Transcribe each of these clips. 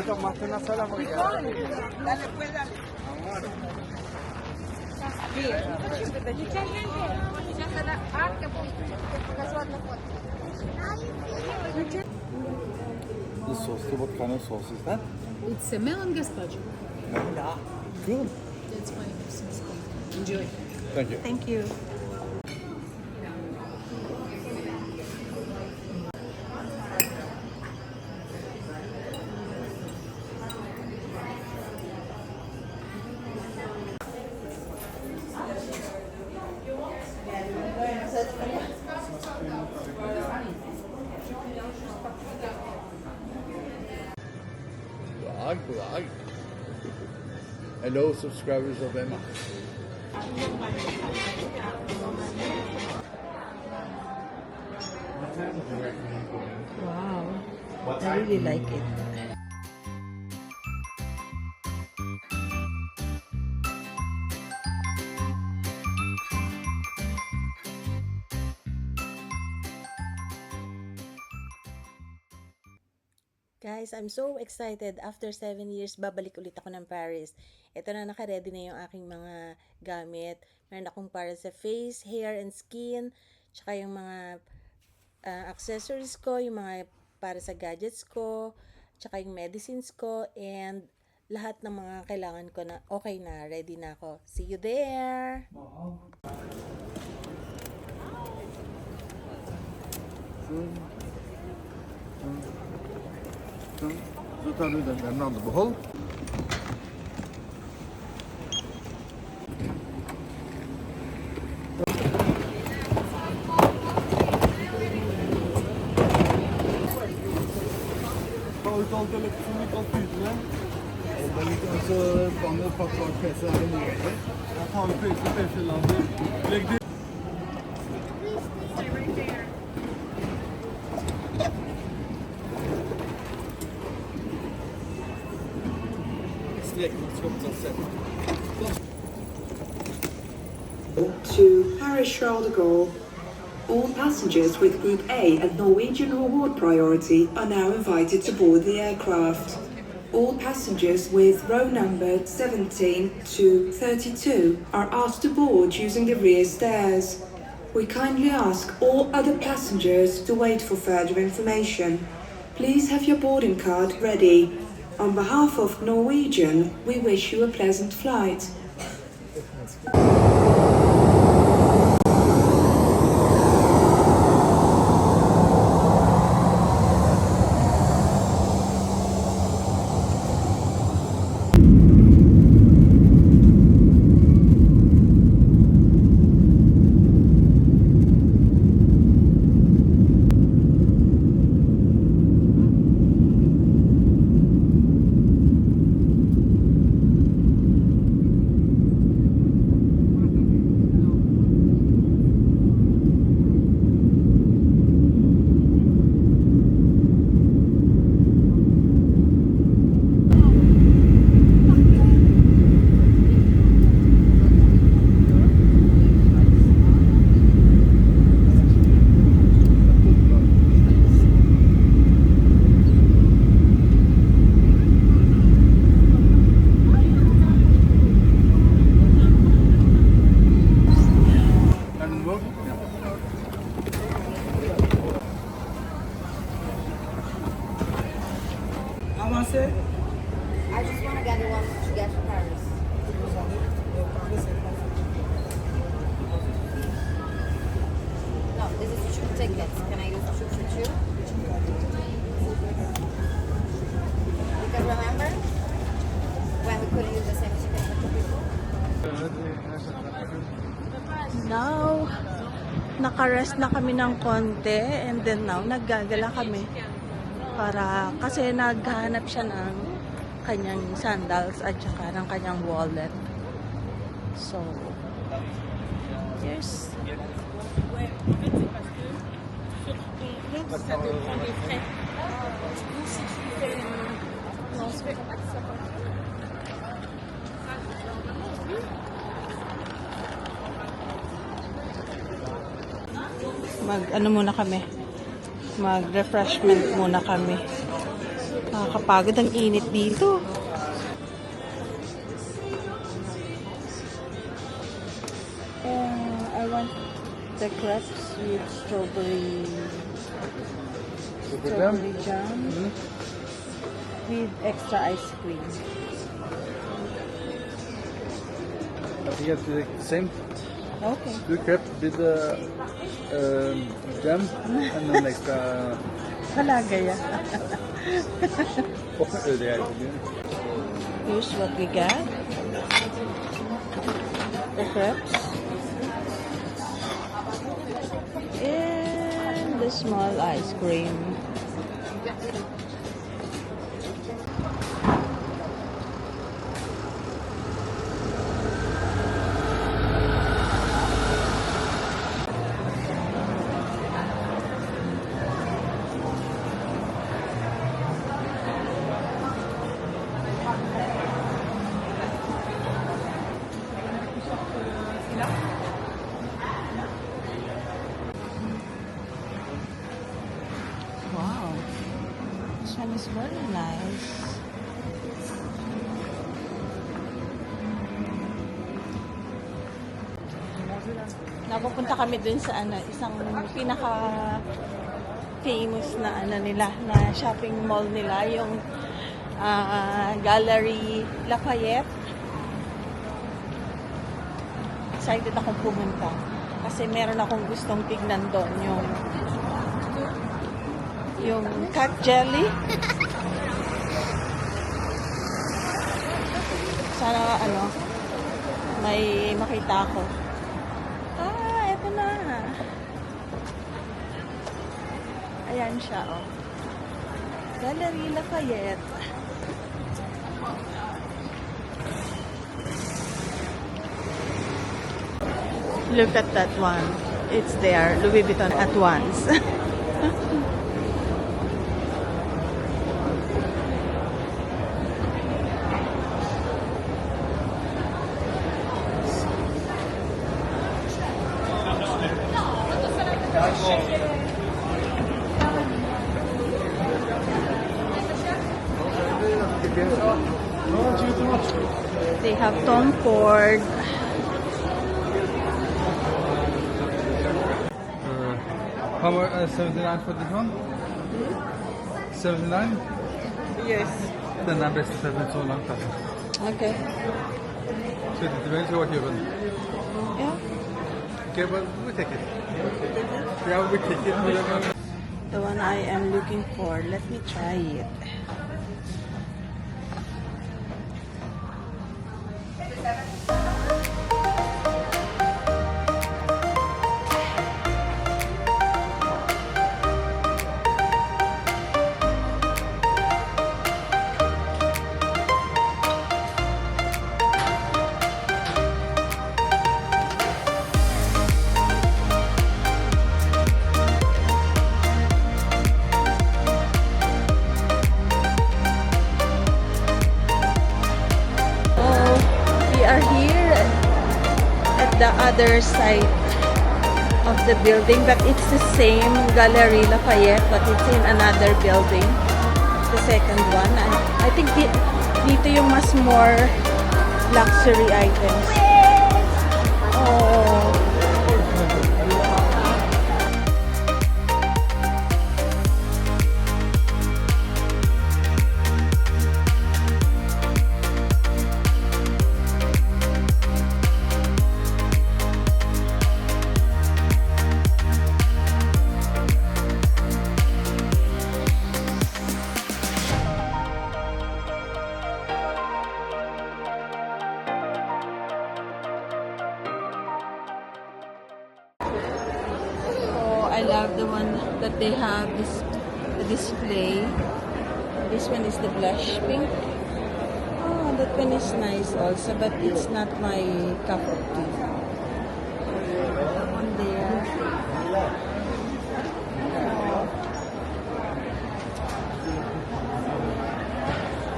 Dale, pues, dale. This sauce, what kind of sauce is that? It's a melon gazpacho. Yeah. Cool. That's my since enjoy. Thank you. Thank you. Vlog. Hello, subscribers of Emma. Wow. I really like it. Guys, I'm so excited. After 7 years, babalik ulit ako ng Paris. Ito na, naka-ready na yung aking mga gamit. Meron akong para sa face, hair, and skin. Tsaka yung mga accessories ko, yung mga para sa gadgets ko. Tsaka yung medicines ko. And lahat ng mga kailangan ko na okay na, ready na ako. See you there! Så tar du den andre behold. Ta ut alt elektronikk, alt utene. Det er litt altså bandet pakket bak PC er det mulig. Jeg tar ut PC-lader. Legg det. To Paris Charles de Gaulle. All passengers with Group A and Norwegian Reward Priority are now invited to board the aircraft. All passengers with row number 17 to 32 are asked to board using the rear stairs. We kindly ask all other passengers to wait for further information. Please have your boarding card ready. On behalf of Norwegian, we wish you a pleasant flight. I just want to get the one to get to Paris. No, this is 2 tickets. Can I use 2 for 2? Because remember when we couldn't use the same ticket for 2 people? Now, naka-rest na kami ng konti and then now, naggagala kami para kasi naghahanap siya ng kanyang sandals at saka ng kanyang wallet. So, here's mag-refreshment muna kami. Nakakapagod ang init dito. I want the crepes with strawberry jam with extra ice cream. You have the same Okay. 2 crepes with the jam and then extra. Talaga yan. Here's what we got. The crepes. And the small ice cream. Wow, this one is very nice. Napupunta kami dun sa isang pinaka famous na nila, na shopping mall nila, yung Gallery Lafayette. Excited akong pumunta kasi meron akong gustong tignan doon, yung cat jelly. Sana may makita ako. Eto na. Ayan siya, oh. Gallery Lafayette. Look at that one. It's there. Louis Vuitton at once. They have Tom Ford. How much? 79 for this one? 79? Yes. Den er best til så langt. Altså. Okay. Så det depends what you want. Yeah. Okay, but we take it. Yeah, we take it. The one I am looking for. Let me try it. The other side of the building, but it's the same Gallery Lafayette, but it's in another building, the second one. I think dito yung mas more luxury items. Oh. I love the one that they have the display. This one is the blush pink. Oh, that one is nice also, but it's not my cup of tea. That one there. Oh.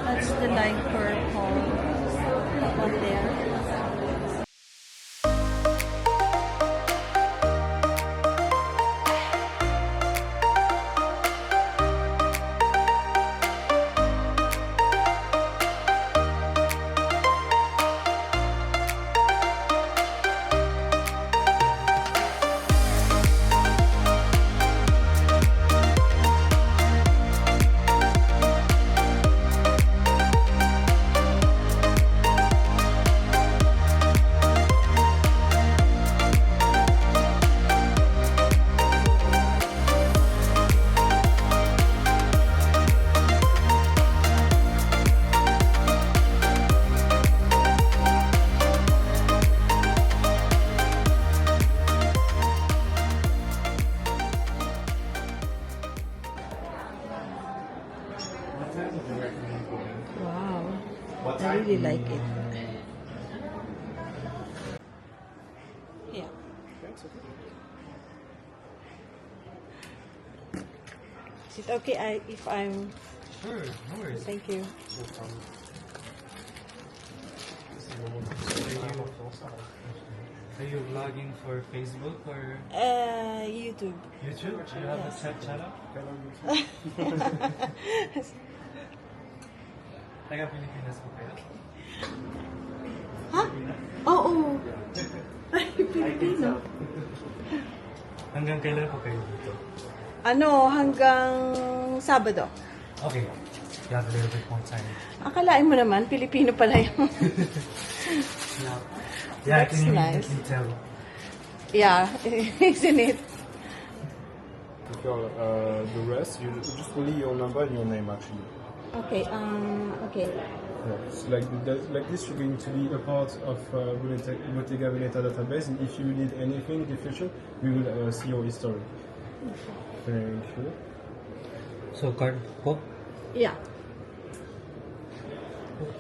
That's the light purple. That one there. really like it. Yeah. Is it okay if I'm... Sure, no worries. Thank you. Are you vlogging for Facebook or YouTube. YouTube? Do you have a chat channel? Taga Pilipinas po kayo? Ha? Oo. Ay, Pilipino. Hanggang kailan po kayo dito? Ano, hanggang Sabado. Okay. You have a little bit more time. Akalain mo naman, Pilipino pala yun. Yeah, That's I can nice. immediately tell. Yeah, isn't it? The rest, you just only your number and your name actually. Okay, okay. Yeah, it's like this, you're going to be a part of Bottega Veneta database, and if you need anything in the future, we will see your history. Thank you. So, card po? Yeah.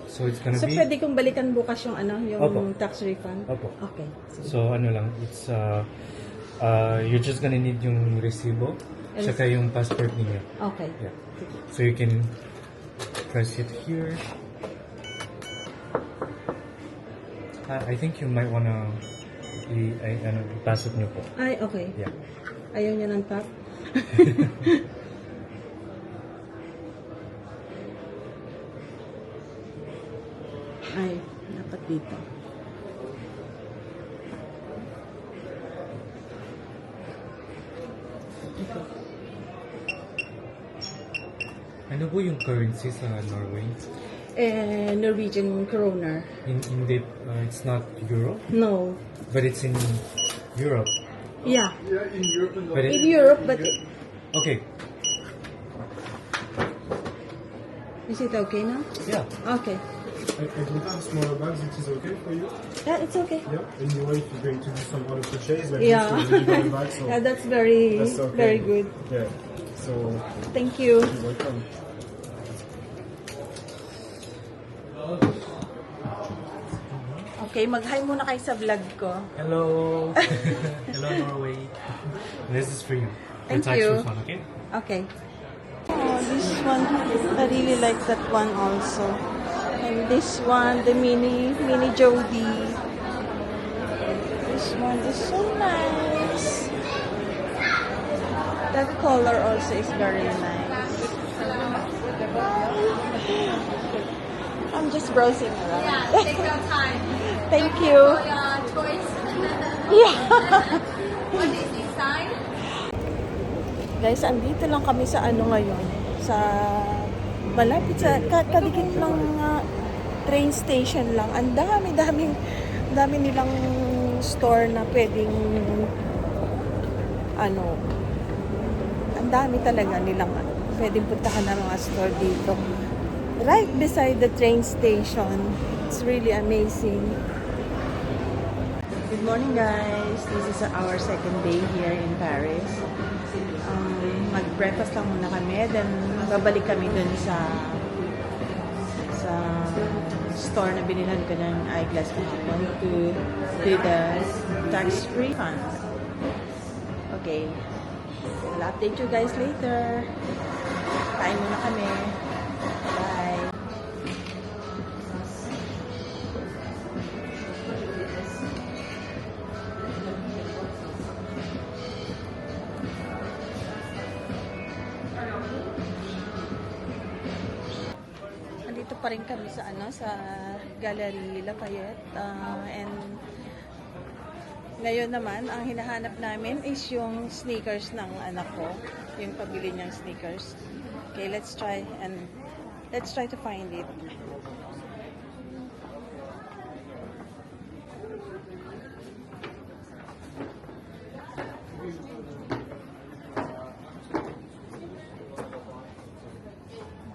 So, it's gonna So, be... pwede kong balikan bukas yung yung Opo. tax refund? Opo. Okay. Sige. So, ano lang, it's, you're just gonna need yung resibo, tsaka yung passport niyo. Okay. Yeah. So, you can press it here. I think you might wanna ipasok niyo po. Ay, okay. Yeah. Ayaw niya ng tap? Ay, dapat dito. Ito. Ano po yung currency sa Norway? Norwegian kroner. Hindi, it's not euro, No. but it's in Europe. Yeah. Yeah, in Europe and But In it, Europe, but okay, is it okay now? yeah. Okay. I can have smaller bags, it is okay for you? Yeah, it's okay. Yeah. Anyway, if you're going to do some other purchase, like Yeah. this, you will bag, so Yeah, that's very, that's okay. very good. Yeah. So, Thank you. you're welcome. Okay, mag-hi muna kayo sa vlog ko. Hello. Hello, Norway. This is for you. Thank Your tax you. refund, okay? Okay. Oh, this one, I really like that one also. And this one, the mini Jody. This one is so nice. That color also is very nice. I'm just browsing around. Yeah, take your time. Thank you. Your choice. Yeah. What is this sign? Guys, andito lang kami sa ngayon. Sa malapit sa kadikit ng train station lang. Ang dami nilang store na pwedeng ang dami talaga nilang pwedeng puntahan na mga store dito. Right beside the train station. It's really amazing. Good morning, guys. This is our second day here in Paris. Mag-breakfast lang muna kami, then babalik kami dun sa store na binilhan ko ng eyeglass kahapon to do the tax-free fund. Okay. I'll update you guys later. Kain muna kami. Bye. Andito pa rin kami sa sa Galerie Lafayette, and ngayon naman ang hinahanap namin is yung sneakers ng anak ko, yung pabili niyang sneakers. Okay, let's try to find it.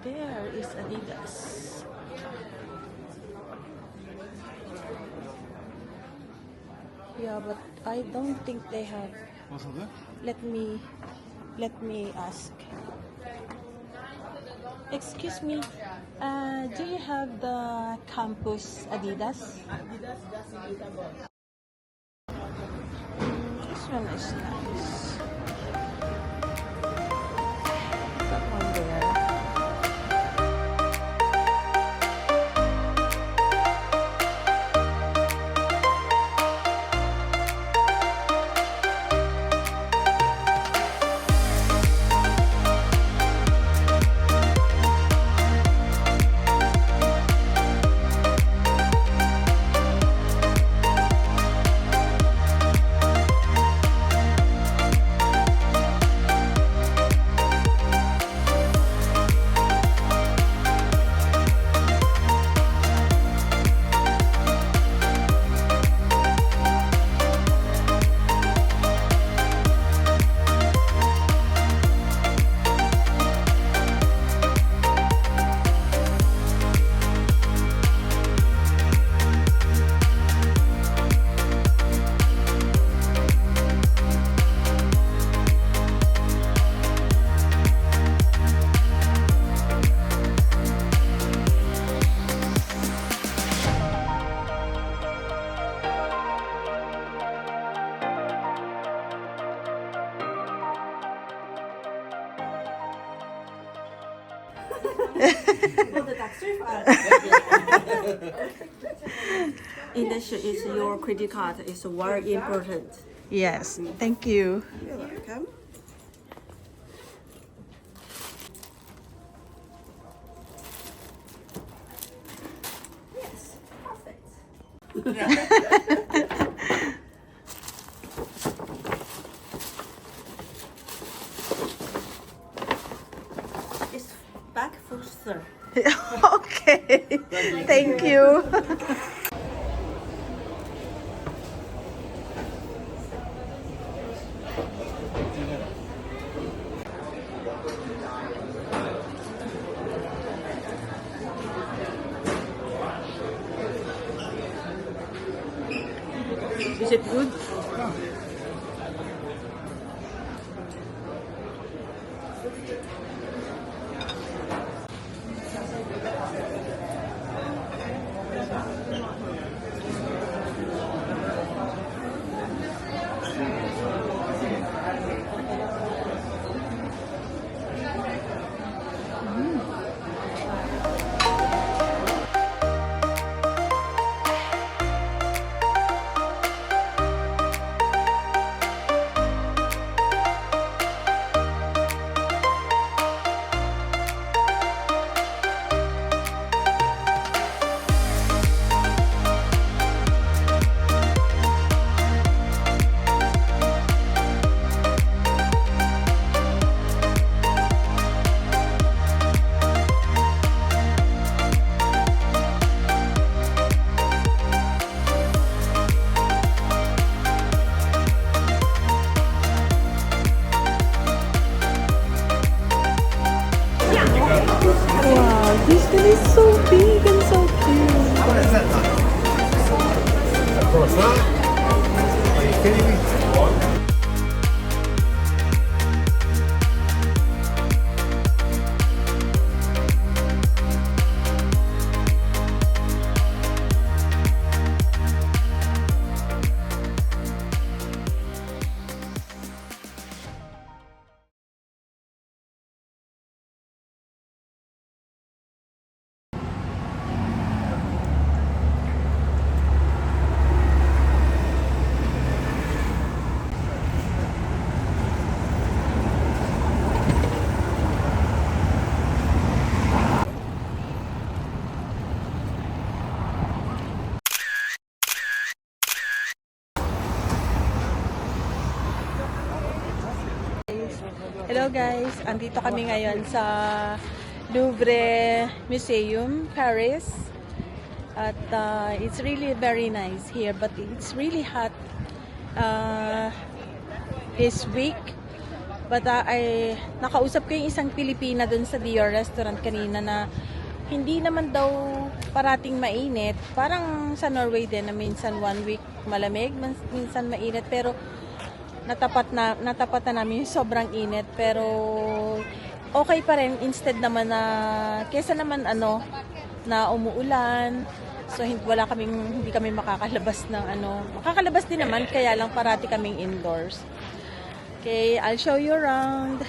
There is Adidas. Yeah, but I don't think they have. Let me ask. Excuse me, do you have the campus Adidas? This one is nice. That one there. In the shoe is your credit card is very important. Yes, thank you. You're welcome. Yes, perfect. It's back first, sir. Okay, thank you. Is it good? Wow, this one is so big and so cute. Hello guys, andito kami ngayon sa Louvre Museum, Paris. At it's really very nice here, but it's really hot this week. But nakausap ko yung isang Pilipina dun sa Dior restaurant kanina na hindi naman daw parating mainit. Parang sa Norway din na minsan 1 week malamig, minsan mainit. Pero natapat na namin yung sobrang init. Pero okay pa rin instead naman na kesa naman na umuulan. So hindi kami makakalabas ng makakalabas din naman kaya lang parati kaming indoors. Okay, I'll show you around.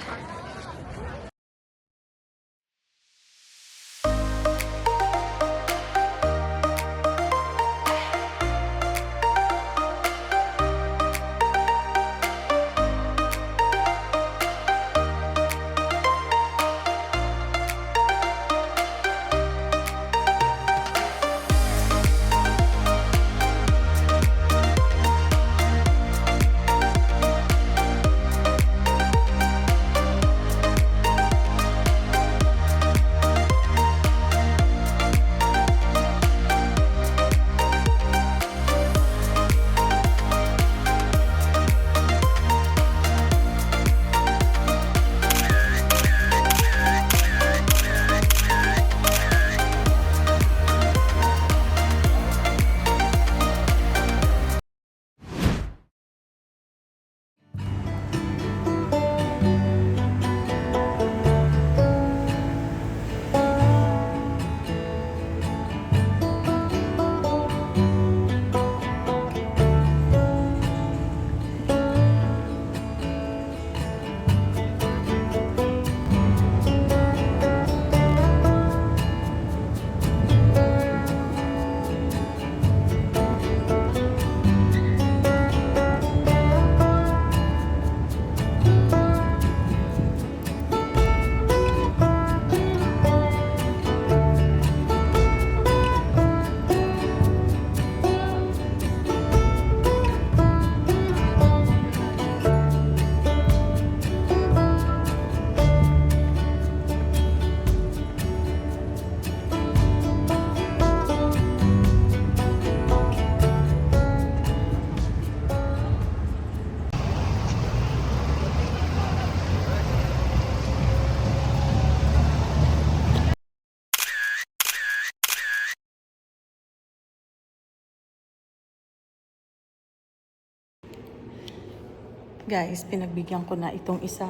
Guys, pinagbigyan ko na itong isa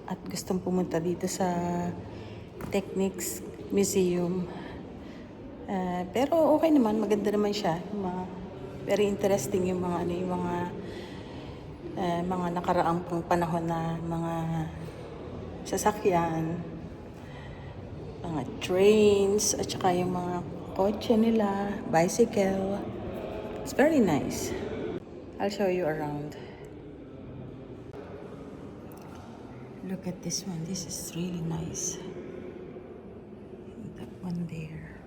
at gustong pumunta dito sa Technics Museum. Pero okay naman, maganda naman siya. Very interesting yung mga mga nakaraang pang panahon na mga sasakyan, mga trains, at saka yung mga kotse nila, bicycle. It's very nice. I'll show you around. Look at this one. This is really nice. That one there.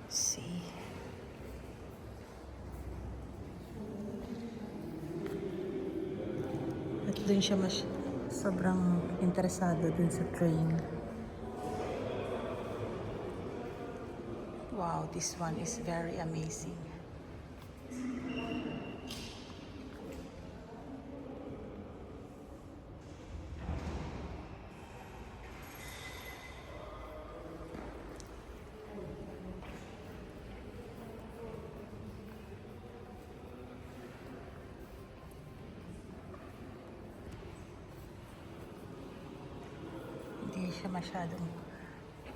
See. At dun siya sobrang interesado dun sa train. Wow, this one is very amazing. Hindi siya masyadong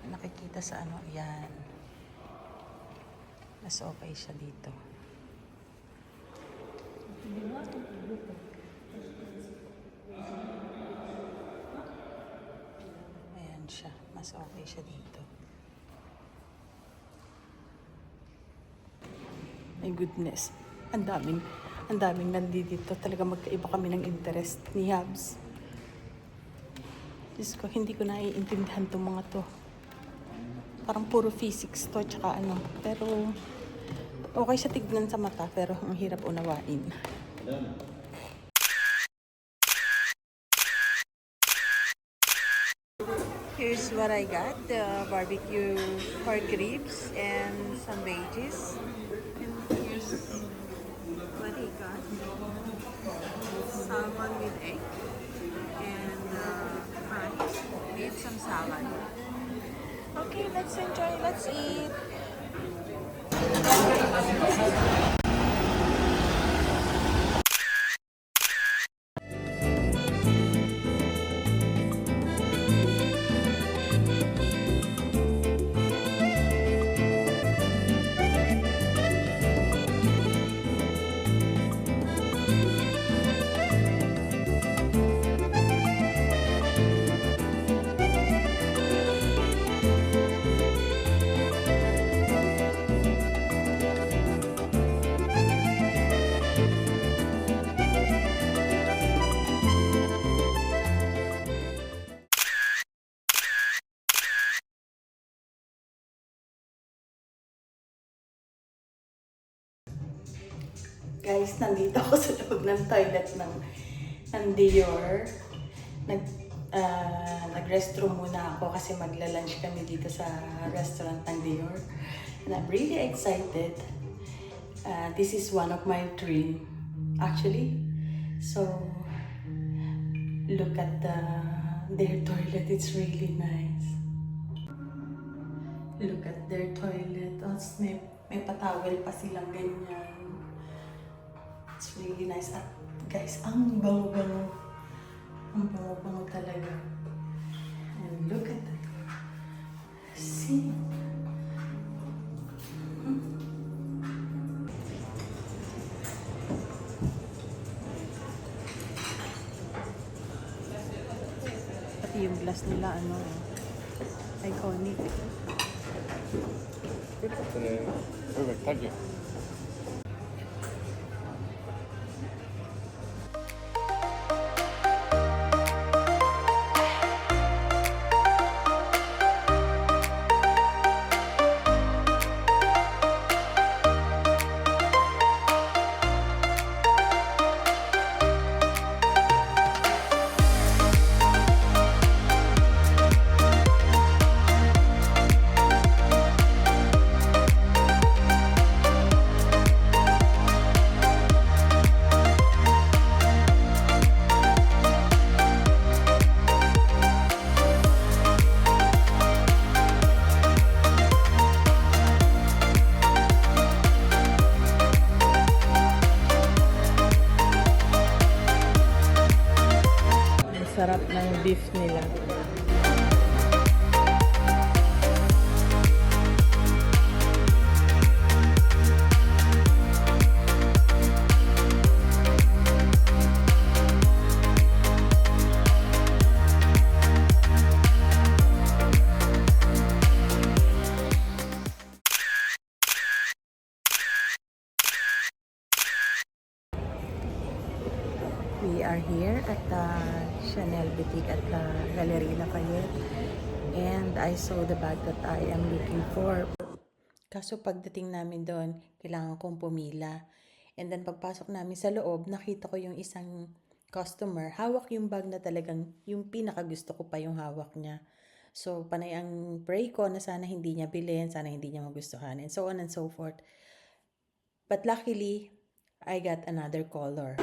nakikita sa yan. Mas okay siya dito. Ayan siya. Mas okay siya dito. My goodness. Ang daming nandito. Talaga magkaiba kami ng interest ni Habs. Diyos ko, hindi ko naiintindihan itong mga to. Parang puro physics to, tsaka Pero, okay siya tignan sa mata, pero ang hirap unawain. Here's what I got. The barbecue pork ribs and some veggies. And here's what I got. Salmon with egg. And fries with some salad. Okay, let's enjoy. Let's eat. Guys, nandito ako sa loob ng toilet ng Dior. Nag-restroom muna ako kasi magla-lunch kami dito sa restaurant ng Dior. And I'm really excited. This is one of my dream, actually. So, look at their toilet. It's really nice. Look at their toilet. Oh, may patawel pa silang ganyan. It's really nice. At guys, ang bango-bango. Ang bango-bango talaga. And look at that. See? Pati yung glass nila, iconic. Perfect, thank you. Ang sarap ng beef nila. We are here at the Chanel Boutique at the Galerie Lafayette, and I saw the bag that I am looking for. Kaso pagdating namin doon, kailangan kong pumila. And then pagpasok namin sa loob, nakita ko yung isang customer, hawak yung bag na talagang yung pinakagusto ko pa yung hawak niya. So, panay ang pray ko na sana hindi niya bilhin, sana hindi niya magustuhan, and so on and so forth. But luckily, I got another color.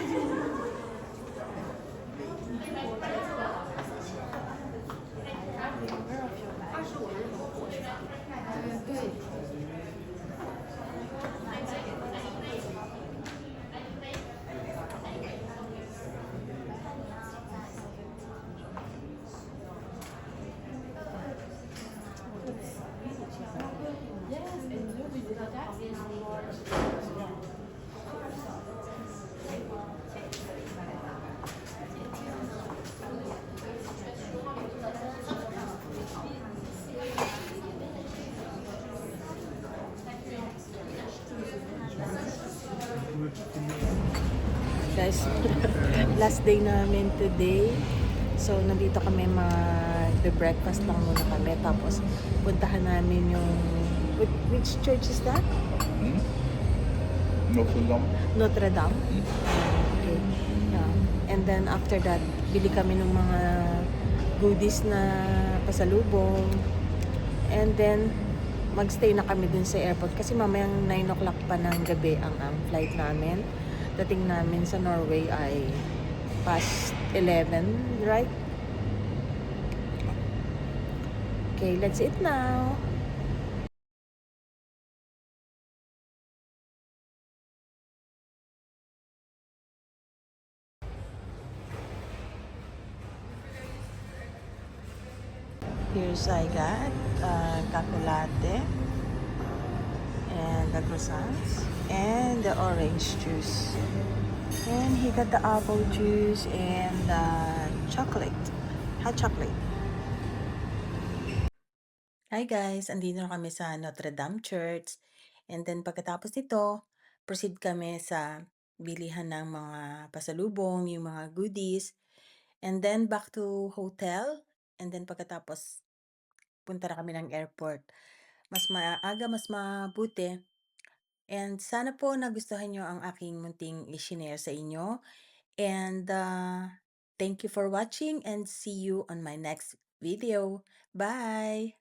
Guys, last day namin today. So, nandito kami mag-breakfast lang muna kami. Tapos, puntahan namin yung... Which church is that? Notre Dame. Notre Dame? Okay. Yeah. And then, after that, bili kami ng mga goodies na pasalubong. And then, magstay na kami dun sa airport. Kasi mamayang 9 o'clock pa ng gabi ang flight namin. Dating namin sa Norway ay past 11, right? Okay, let's eat now. Here's I got kakulate and the croissants and the orange juice. And he got the apple juice and the chocolate. Hot chocolate. Hi guys, andito na kami sa Notre Dame Church. And then pagkatapos nito, proceed kami sa bilihan ng mga pasalubong, yung mga goodies. And then back to hotel. And then pagkatapos, punta na kami ng airport. Mas maaga, mas mabuti. And sana po nagustuhan nyo ang aking munting i-share sa inyo. And thank you for watching and see you on my next video. Bye!